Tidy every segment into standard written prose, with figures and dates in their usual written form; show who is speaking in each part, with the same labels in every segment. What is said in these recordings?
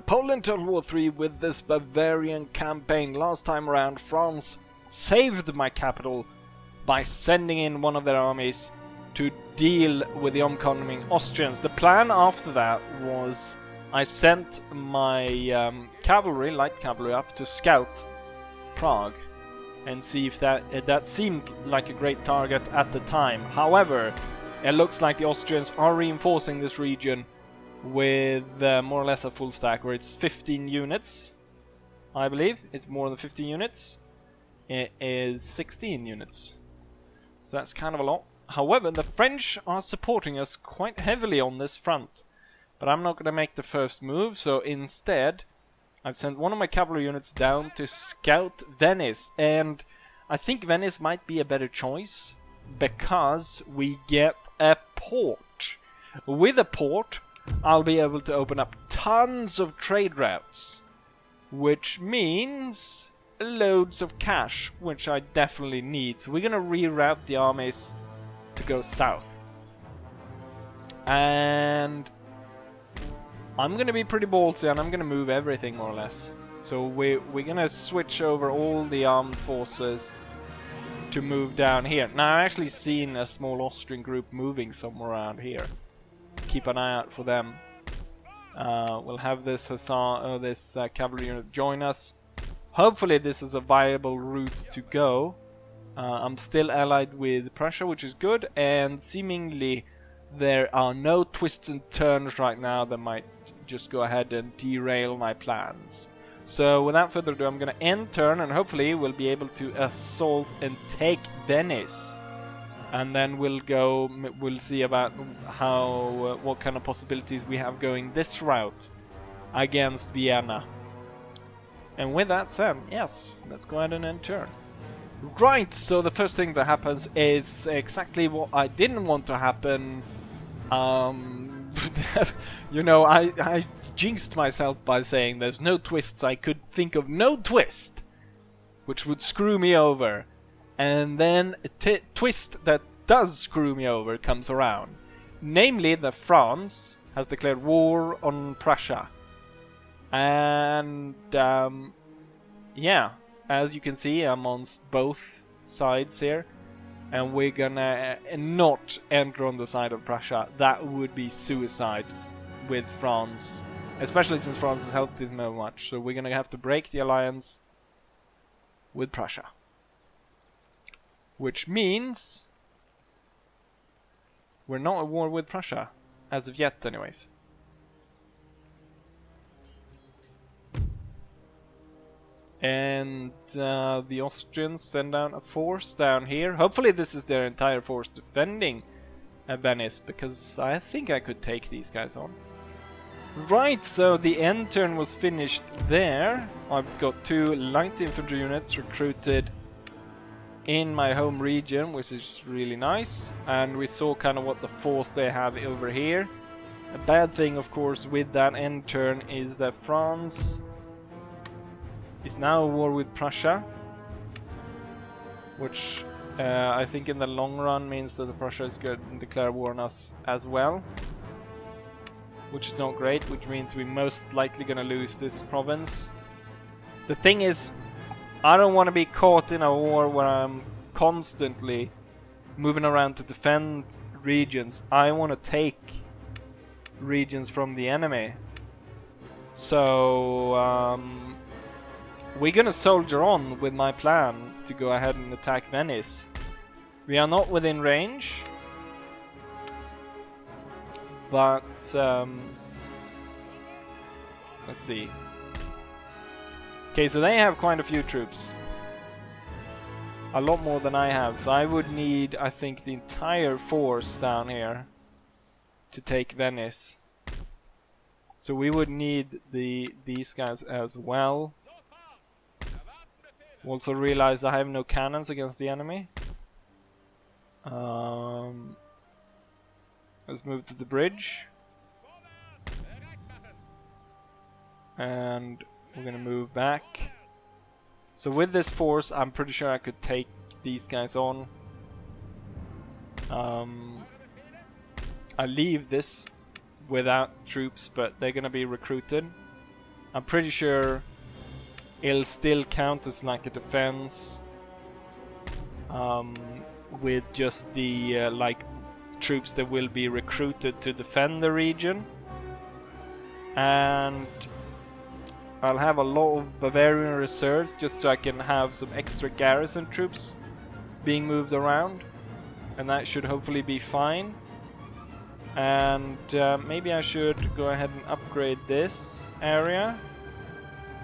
Speaker 1: Napoleon Total War 3 with this Bavarian campaign. Last time around, France saved my capital by sending in one of their armies to deal with the oncoming Austrians. The plan after that was I sent my cavalry, light cavalry, up to scout Prague and see if that seemed like a great target at the time. However, it looks like the Austrians are reinforcing this region with more or less a full stack, where it's 15 units, I believe. It's more than 15 units. It is 16 units. So that's kind of a lot. However, the French are supporting us quite heavily on this front. But I'm not going to make the first move, so instead I've sent one of my cavalry units down to scout Venice. And I think Venice might be a better choice, because we get a port. With a port, I'll be able to open up tons of trade routes, which means loads of cash, which I definitely need. So we're gonna reroute the armies to go south, and I'm gonna be pretty ballsy, and I'm gonna move everything more or less. So we're gonna switch over all the armed forces to move down here. Now I've actually seen a small Austrian group moving somewhere around here. Keep an eye out for them. We'll have this cavalry unit join us. Hopefully this is a viable route to go. I'm still allied with Prussia, which is good, and seemingly there are no twists and turns right now that might just go ahead and derail my plans. So without further ado, I'm gonna end turn, and hopefully we'll be able to assault and take Venice. And then we'll see about how what kind of possibilities we have going this route against Vienna. And with that said, yes, let's go ahead and end turn. Right, so the first thing that happens is exactly what I didn't want to happen. You know, I jinxed myself by saying there's no twists. I could think of no twist which would screw me over. And then a twist that does screw me over comes around. Namely that France has declared war on Prussia. And yeah, as you can see, I'm on both sides here. And we're gonna not enter on the side of Prussia. That would be suicide with France. Especially since France has helped us so much. So we're gonna have to break the alliance with Prussia. Which means we're not at war with Prussia, as of yet anyways. And the Austrians send down a force down here. Hopefully this is their entire force defending Venice, because I think I could take these guys on. Right, so the end turn was finished there. I've got 2 light infantry units recruited in my home region, which is really nice. And we saw kind of what the force they have over here. A bad thing, of course, with that end turn is that France is now at war with Prussia, which I think in the long run means that Prussia is going to declare war on us as well, which is not great, which means we're most likely going to lose this province. The thing is, I don't want to be caught in a war where I'm constantly moving around to defend regions. I want to take regions from the enemy. So we're gonna soldier on with my plan to go ahead and attack Venice. We are not within range, but let's see. Okay, so they have quite a few troops. A lot more than I have, so I would need, I think, the entire force down here to take Venice. So we would need these guys as well. Also realized I have no cannons against the enemy. Let's move to the bridge. And we're gonna move back. So with this force, I'm pretty sure I could take these guys on. I leave this without troops, but they're gonna be recruited. I'm pretty sure it'll still count as like a defense, with just the like troops that will be recruited to defend the region. And I'll have a lot of Bavarian reserves just so I can have some extra garrison troops being moved around, and that should hopefully be fine. And maybe I should go ahead and upgrade this area.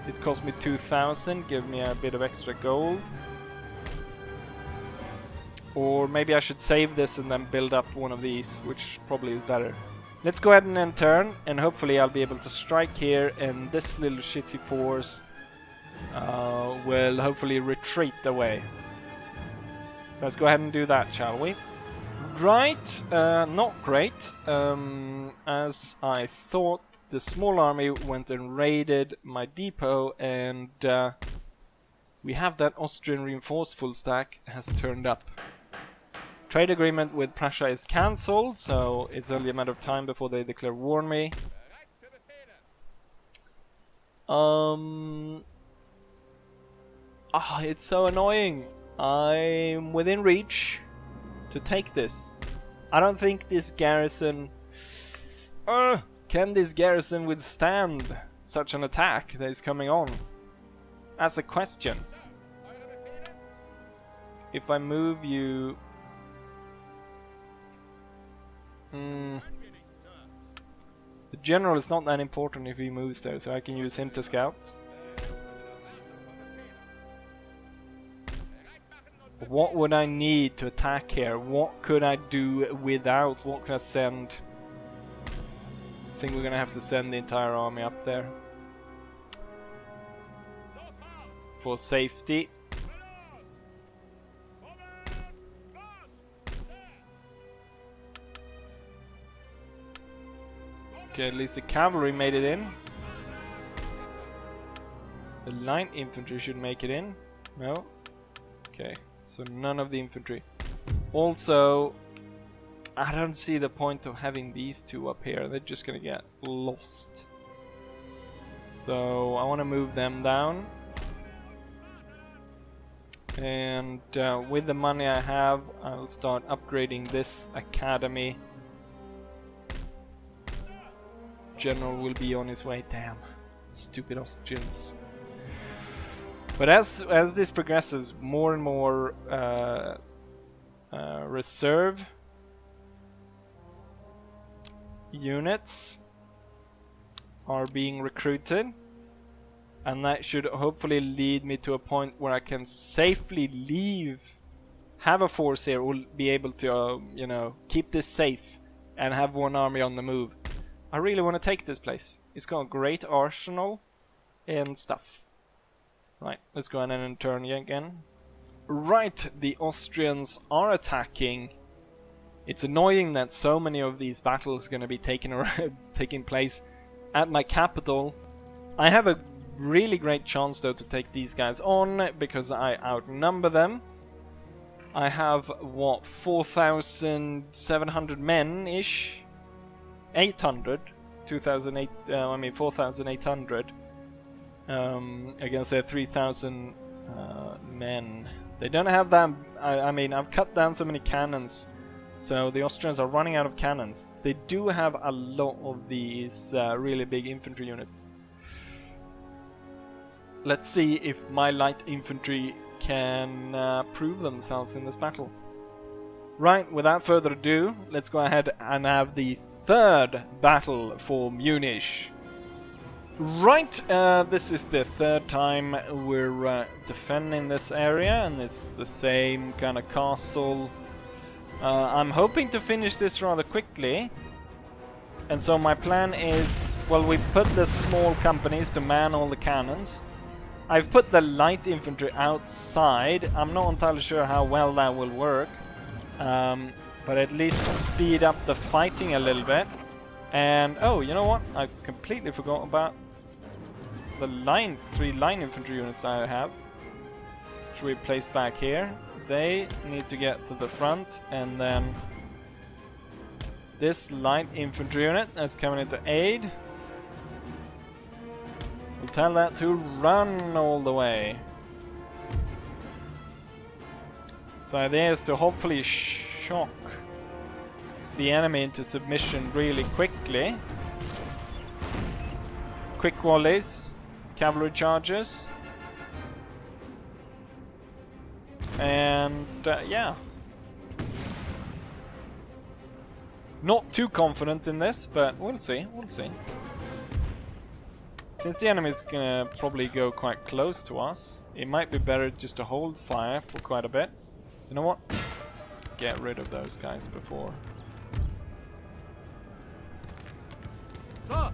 Speaker 1: It's cost me 2,000, give me a bit of extra gold. Or maybe I should save this and then build up one of these, which probably is better. Let's go ahead and then turn, and hopefully I'll be able to strike here, and this little shitty force will hopefully retreat away. So let's go ahead and do that, shall we? Right, not great. As I thought, the small army went and raided my depot, and we have that Austrian reinforced full stack has turned up. Trade agreement with Prussia is cancelled, so it's only a matter of time before they declare war on me. It's so annoying. I'm within reach to take this. I don't think this garrison... can this garrison withstand such an attack that is coming on? That's a question. If I move you... The general is not that important if he moves there, so I can use him to scout. What would I need to attack here? What could I do without? What could I send? I think we're gonna have to send the entire army up there for safety. Okay, at least the cavalry made it in. The light infantry should make it in. No? Okay, so none of the infantry. Also, I don't see the point of having these two up here. They're just gonna get lost. So I want to move them down. And with the money I have, I'll start upgrading this academy. General will be on his way. Damn, stupid Austrians. But as this progresses, more and more reserve units are being recruited, and that should hopefully lead me to a point where I can safely leave, have a force here, will be able to you know, keep this safe and have one army on the move. I really want to take this place. It's got a great arsenal and stuff. Right, let's go ahead and turn again. Right, the Austrians are attacking. It's annoying that so many of these battles are going to be taking place at my capital. I have a really great chance though to take these guys on because I outnumber them. I have, what, 4,700 men-ish? 800, 2,008, I mean 4,800 against their 3,000 men. They don't have that. I mean, I've cut down so many cannons, so the Austrians are running out of cannons. They do have a lot of these really big infantry units. Let's see if my light infantry can prove themselves in this battle. Right, without further ado, let's go ahead and have the third battle for Munich. Right, this is the third time we're defending this area, and it's the same kind of castle. I'm hoping to finish this rather quickly, and so my plan is, well, we put the small companies to man all the cannons. I've put the light infantry outside. I'm not entirely sure how well that will work. But at least speed up the fighting a little bit. And oh, you know what? I completely forgot about the three line infantry units I have, which we placed back here. They need to get to the front, and then this light infantry unit that's coming into aid will tell that to run all the way. So the idea is to hopefully shock the enemy into submission really quickly. Quick volleys, cavalry charges, and yeah. Not too confident in this, but we'll see, we'll see. Since the enemy is gonna probably go quite close to us, it might be better just to hold fire for quite a bit. You know what? Get rid of those guys before.
Speaker 2: Sir!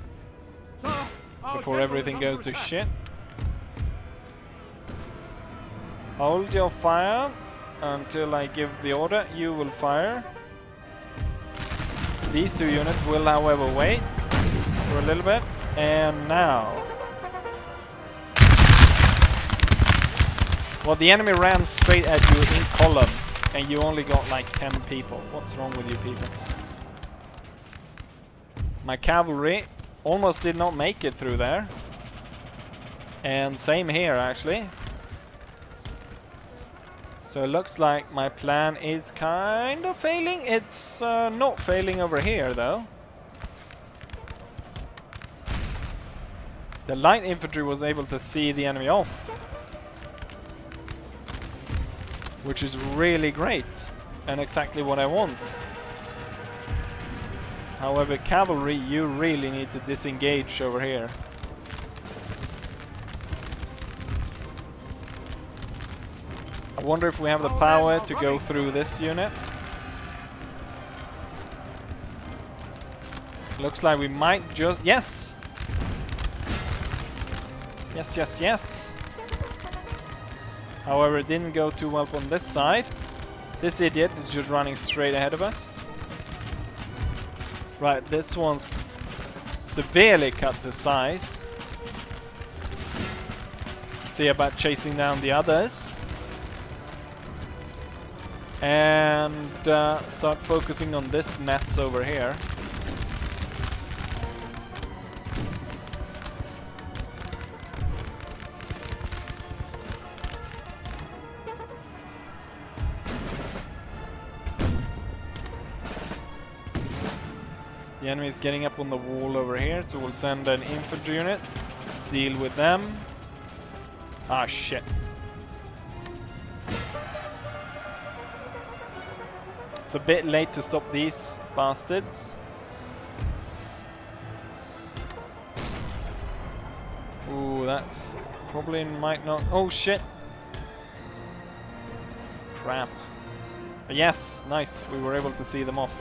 Speaker 2: Sir!
Speaker 1: Before everything goes to shit. Hold your fire until I give the order. You will fire. These two units will, however, wait for a little bit. And now. Well, the enemy ran straight at you in column, and you only got like 10 people. What's wrong with you people? My cavalry almost did not make it through there. And same here, actually. So it looks like my plan is kind of failing. It's not failing over here, though. The light infantry was able to see the enemy off, which is really great and exactly what I want. However, cavalry, you really need to disengage over here. I wonder if we have the power to go through this unit. Looks like we might just... Yes! Yes, yes, yes! However, it didn't go too well on this side. This idiot is just running straight ahead of us. Right, this one's severely cut to size. See about chasing down the others. And start focusing on this mess over here. The enemy is getting up on the wall over here, so we'll send an infantry unit, deal with them. Ah, shit. It's a bit late to stop these bastards. Ooh, that's probably might not... Oh, shit! Crap. Yes, nice. We were able to see them off.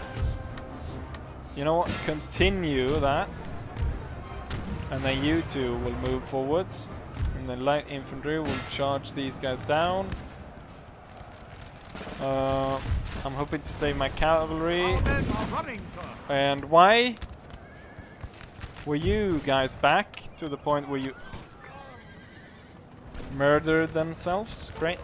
Speaker 1: You know what? Continue that. And then you two will move forwards. And the light infantry will charge these guys down. I'm hoping to save my cavalry. And why were you guys back to the point where you murdered themselves? Great.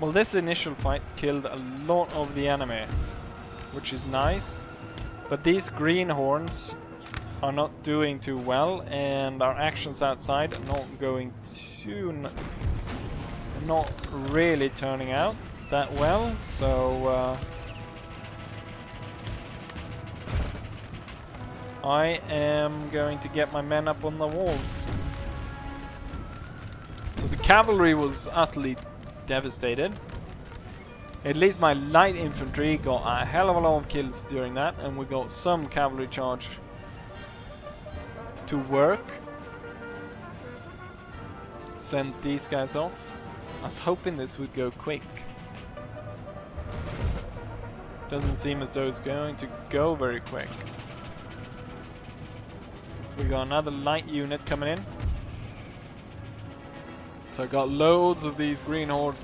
Speaker 1: Well, this initial fight killed a lot of the enemy, which is nice. But these greenhorns are not doing too well, and our actions outside are not going too... not really turning out that well, so... I am going to get my men up on the walls. So the cavalry was utterly devastated. At least my light infantry got a hell of a lot of kills during that, and we got some cavalry charge to work. Sent these guys off. I was hoping this would go quick. Doesn't seem as though it's going to go very quick. We got another light unit coming in. So I got loads of these green horde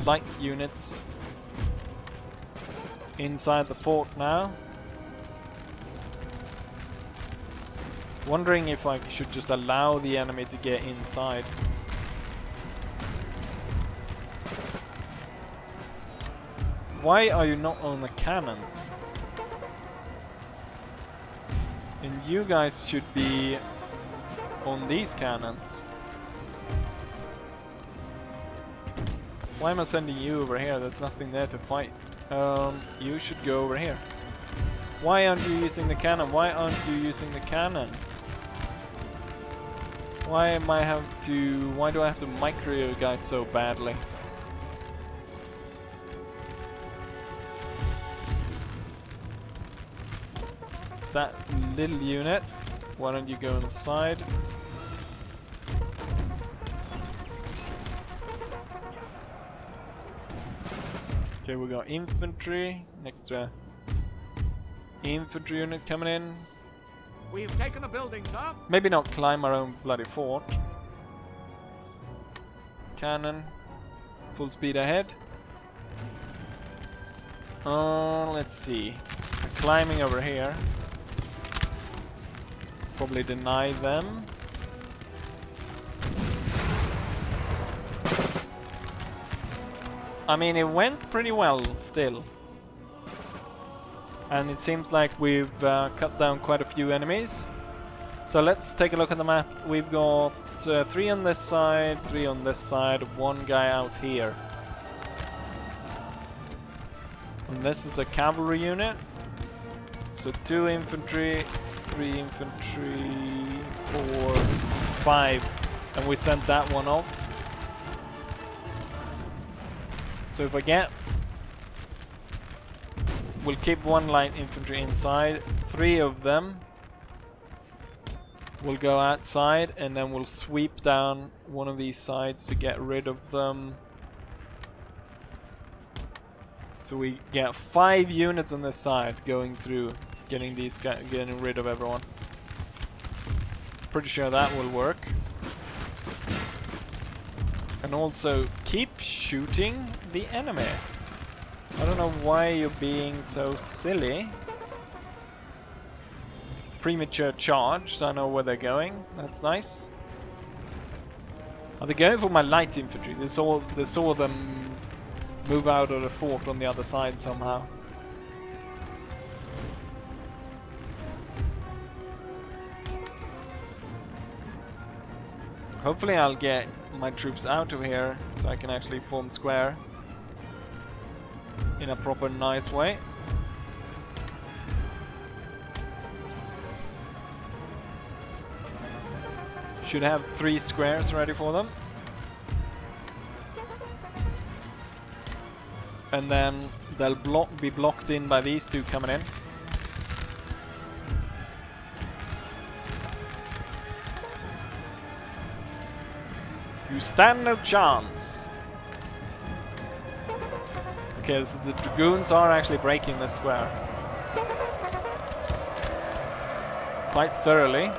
Speaker 1: light units inside the fort now. Wondering if I should just allow the enemy to get inside. Why are you not on the cannons? And you guys should be on these cannons. Why am I sending you over here? There's nothing there to fight. You should go over here. Why aren't you using the cannon? Why aren't you using the cannon? Why do I have to micro you guys so badly? That little unit, why don't you go inside? Okay, we got infantry, extra infantry unit coming in.
Speaker 2: We have taken a building, sir.
Speaker 1: Maybe not climb our own bloody fort. Cannon, full speed ahead. Let's see. We're climbing over here. Probably deny them. I mean, it went pretty well still. And it seems like we've cut down quite a few enemies. So let's take a look at the map. We've got 3 on this side, 3 on this side, 1 guy out here. And this is a cavalry unit. So 2 infantry, 3 infantry, 4, 5. And we sent that one off. So if I get... We'll keep 1 light infantry inside. 3 of them will go outside, and then we'll sweep down one of these sides to get rid of them. So we get 5 units on this side going through, getting rid of everyone. Pretty sure that will work. And also keep shooting the enemy. I don't know why you're being so silly. Premature charged, I know where they're going. That's nice. Are they going for my light infantry? They saw them move out of the fort on the other side somehow. Hopefully I'll get my troops out of here so I can actually form square in a proper nice way. Should have 3 squares ready for them. And then they'll be blocked in by these 2 coming in. You stand no chance. Okay, so the dragoons are actually breaking this square quite thoroughly.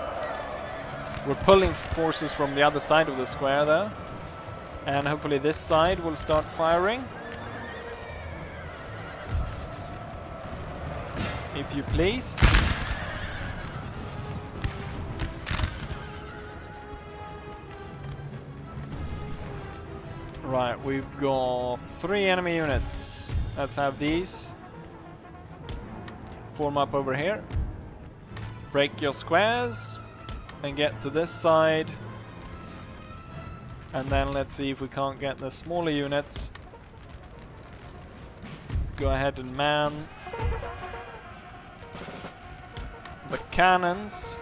Speaker 1: We're pulling forces from the other side of the square though, and hopefully this side will start firing. If you please. Right, we've got 3 enemy units. Let's have these form up over here. Break your squares and get to this side. And then let's see if we can't get the smaller units. Go ahead and man the cannons.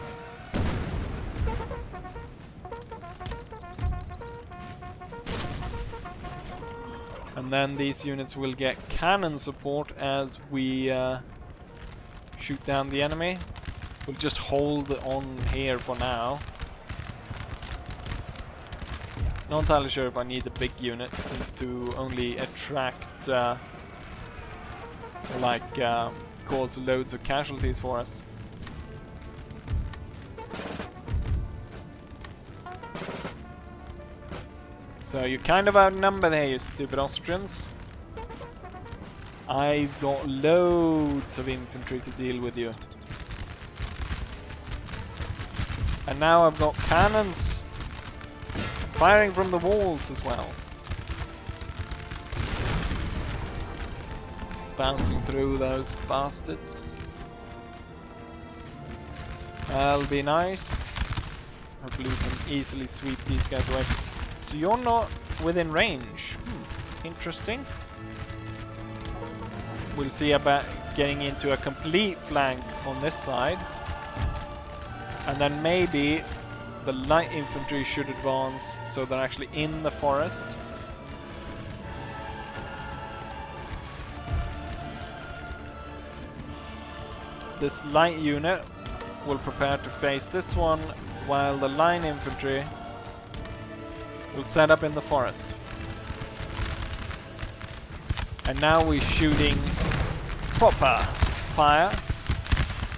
Speaker 1: And then these units will get cannon support as we shoot down the enemy. We'll just hold on here for now. Not entirely sure if I need a big unit. It seems to only attract, cause loads of casualties for us. So you're kind of outnumbered here, you stupid Austrians. I've got loads of infantry to deal with you. And now I've got cannons firing from the walls as well. Bouncing through those bastards. That'll be nice. Hopefully we can easily sweep these guys away. So you're not within range. Interesting. We'll see about getting into a complete flank on this side. And then maybe the light infantry should advance so they're actually in the forest. This light unit will prepare to face this one, while the line infantry will set up in the forest. And now we're shooting proper fire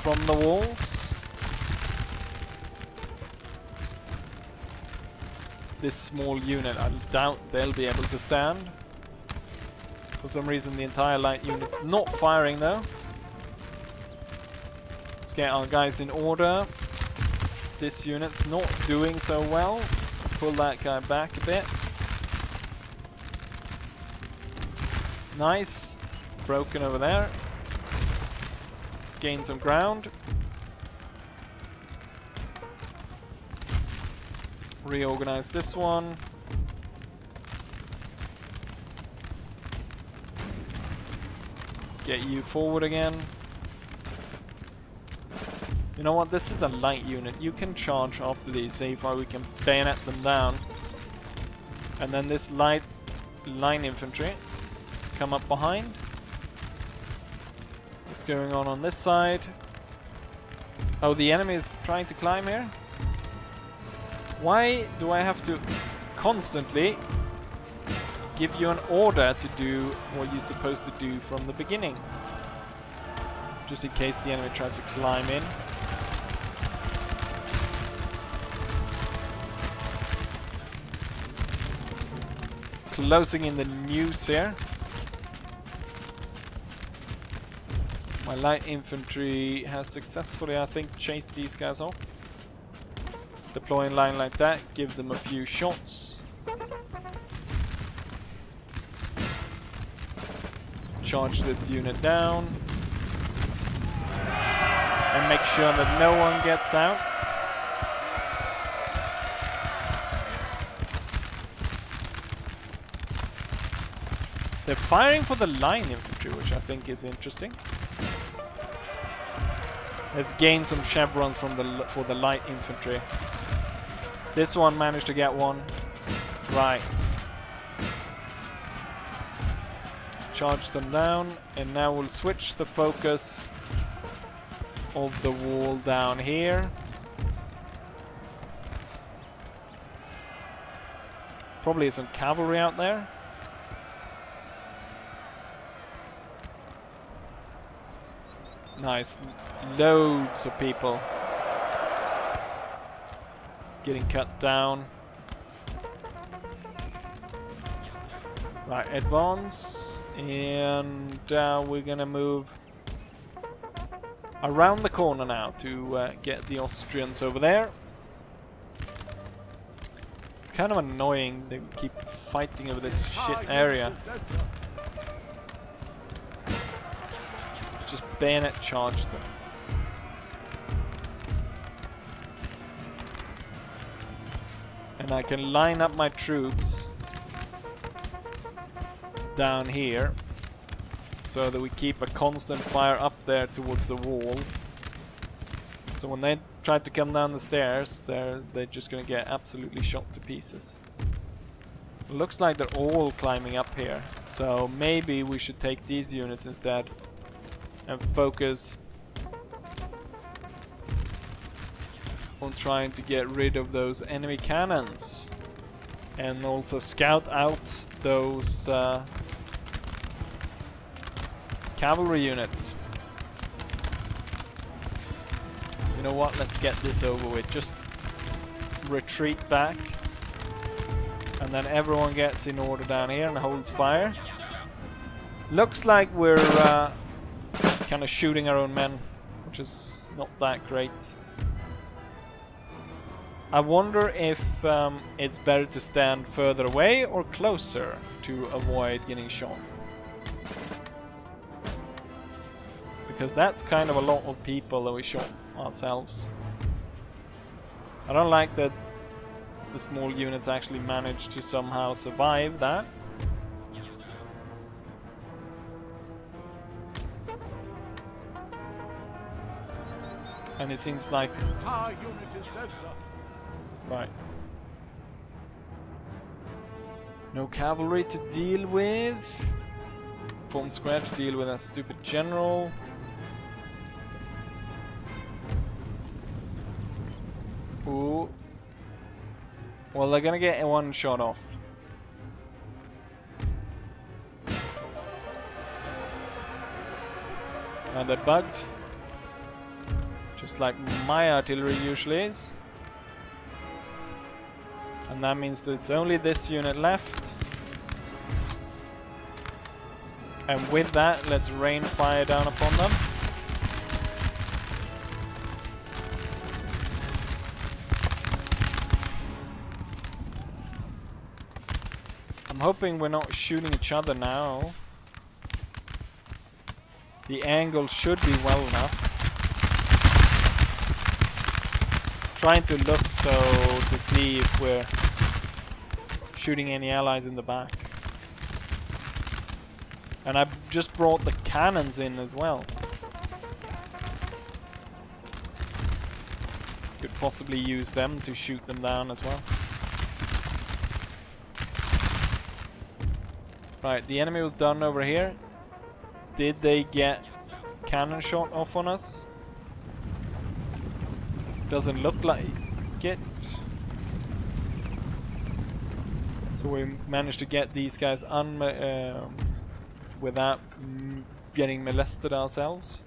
Speaker 1: from the walls. This small unit, I doubt they'll be able to stand. For some reason the entire light unit's not firing though. Let's get our guys in order. This unit's not doing so well. Pull that guy back a bit. Nice. Broken over there. Let's gain some ground. Reorganize this one. Get you forward again. You know what? This is a light unit. You can charge after these. See if we can bayonet them down. And then this light line infantry come up behind. What's going on this side? Oh, the enemy is trying to climb here. Why do I have to constantly give you an order to do what you're supposed to do from the beginning? Just in case the enemy tries to climb in. Closing in the news here. My light infantry has successfully, I think, chased these guys off. Deploy in line like that, give them a few shots. Charge this unit down. And make sure that no one gets out. They're firing for the line infantry, which I think is interesting. Let's gain some chevrons from for the light infantry. This one managed to get one. Right. Charge them down, and now we'll switch the focus of the wall down here. There's probably some cavalry out there. Nice. Loads of people getting cut down. Right, advance. And we're gonna move around the corner now to get the Austrians over there. It's kind of annoying they keep fighting over this shit area. Just bayonet charge them. And I can line up my troops down here so that we keep a constant fire up there towards the wall. So when they try to come down the stairs, they're just gonna get absolutely shot to pieces. It looks like they're all climbing up here, so maybe we should take these units instead and focus on trying to get rid of those enemy cannons, and also scout out those cavalry units. You know what, let's get this over with. Just retreat back, and then everyone gets in order down here and holds fire. Looks like we're kind of shooting our own men, which is not that great. I wonder if it's better to stand further away or closer to avoid getting shot. Because that's kind of a lot of people that we shot ourselves. I don't like that the small units actually managed to somehow survive that. And it seems like...
Speaker 2: The entire unit is dead, sir.
Speaker 1: Right. No cavalry to deal with. Form square to deal with a stupid general. Ooh. Well, they're gonna get one shot off. And they're bugged. Just like my artillery usually is. And that means that it's only this unit left. And with that, let's rain fire down upon them. I'm hoping we're not shooting each other now. The angle should be well enough. Trying to look to see if we're shooting any allies in the back. And I just brought the cannons in as well. Could possibly use them to shoot them down as well. Right, the enemy was done over here. Did they get cannon shot off on us? Doesn't look like it. So we managed to get these guys without getting molested ourselves.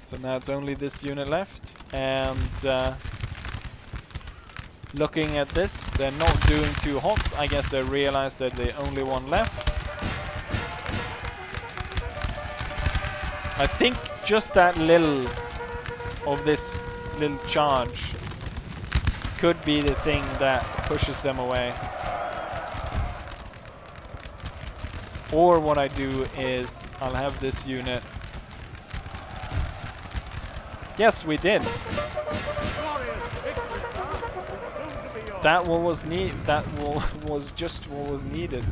Speaker 1: So now it's only this unit left, and looking at this, they're not doing too hot. I guess they realized that they're the only one left. I think just that little of this little charge could be the thing that pushes them away. Or what I do is I'll have this unit. Yes, we did. That one was was just what was needed.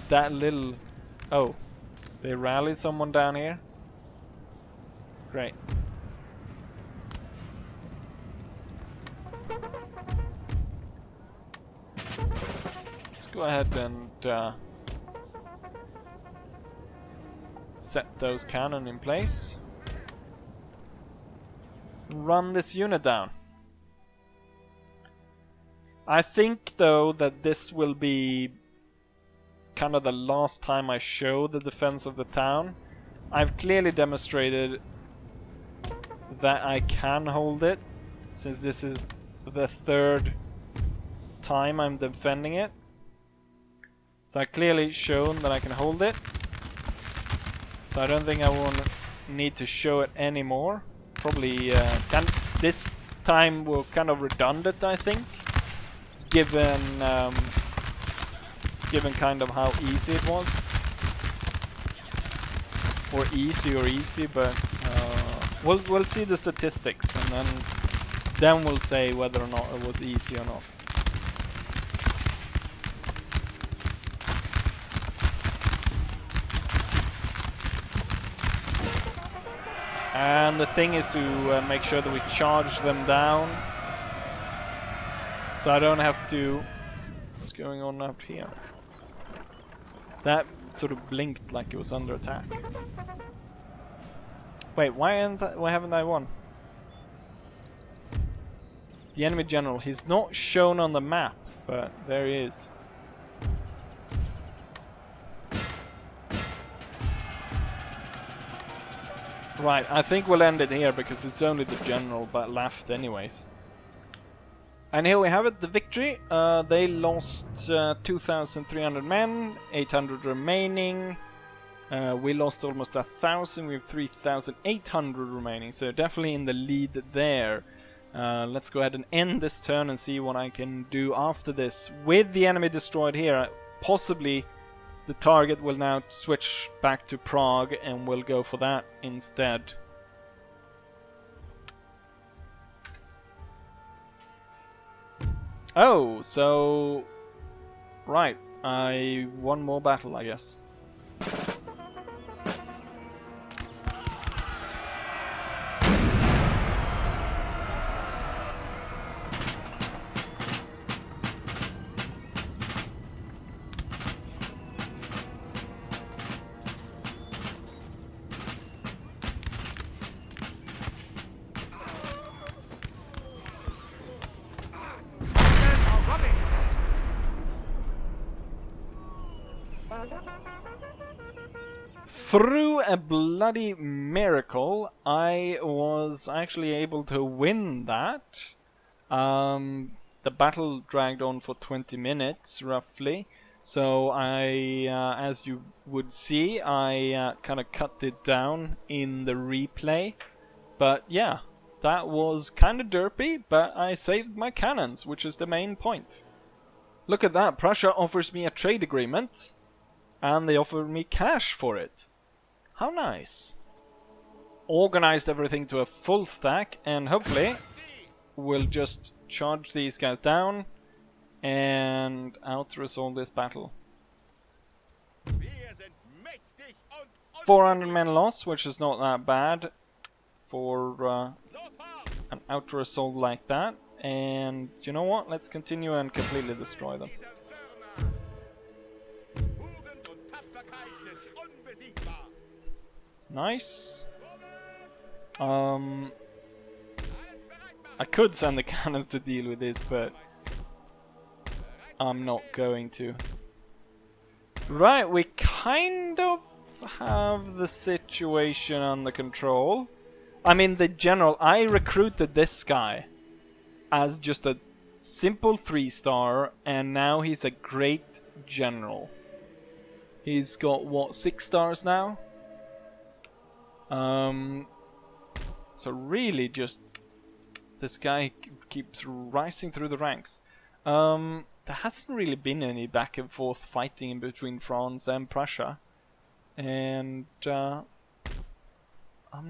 Speaker 1: That little... Oh. They rallied someone down here? Great. Let's go ahead and set those cannon in place. Run this unit down. I think though that this will be kind of the last time I show the defense of the town. I've clearly demonstrated that I can hold it, since this is the third time I'm defending it. So I've clearly shown that I can hold it. So I don't think I will need to show it anymore. Probably this time will kind of redundant, I think, given kind of how easy it was, or easy, but we'll see the statistics, and then we'll say whether or not it was easy or not. And the thing is to make sure that we charge them down, so I don't have to... What's going on up here? That sort of blinked like it was under attack. Wait, why haven't I won? The enemy general, he's not shown on the map, but there he is. Right, I think we'll end it here because it's only the general but left anyways. And here we have it, the victory. They lost 2,300 men, 800 remaining. We lost almost 1,000, we have 3,800 remaining, so definitely in the lead there. Let's go ahead and end this turn and see what I can do after this. With the enemy destroyed here, possibly the target will now switch back to Prague, and we'll go for that instead. Oh, so... Right, I won more battle, I guess. Through a bloody miracle, I was actually able to win that. The battle dragged on for 20 minutes, roughly. So as you would see, I kind of cut it down in the replay. But yeah, that was kind of derpy, but I saved my cannons, which is the main point. Look at that, Prussia offers me a trade agreement, and they offer me cash for it. How nice. Organized everything to a full stack, and hopefully we'll just charge these guys down and out-resolve this battle. 400 men lost, which is not that bad for an out-resolve like that. And you know what? Let's continue and completely destroy them. Nice. I could send the cannons to deal with this, but I'm not going to. Right, we kind of have the situation under control. I mean, the general, I recruited this guy as just a simple 3-star, and now he's a great general. He's got, what, 6 stars now? So really just this guy keeps rising through the ranks. There hasn't really been any back and forth fighting in between France and Prussia, and I'm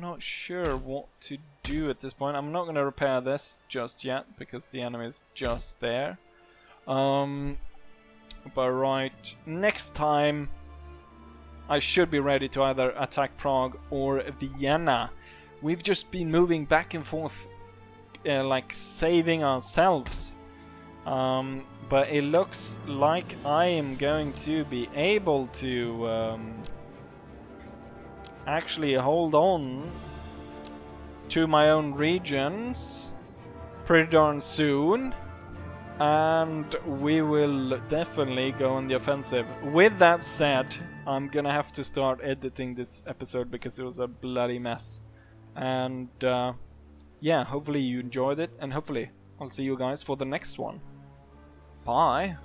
Speaker 1: not sure what to do at this point. I'm not going to repair this just yet because the enemy is just there. But right, next time I should be ready to either attack Prague or Vienna. We've just been moving back and forth, like saving ourselves. But it looks like I am going to be able to actually hold on to my own regions pretty darn soon. And we will definitely go on the offensive. With that said, I'm gonna have to start editing this episode because it was a bloody mess. And yeah, hopefully you enjoyed it, and hopefully I'll see you guys for the next one. Bye!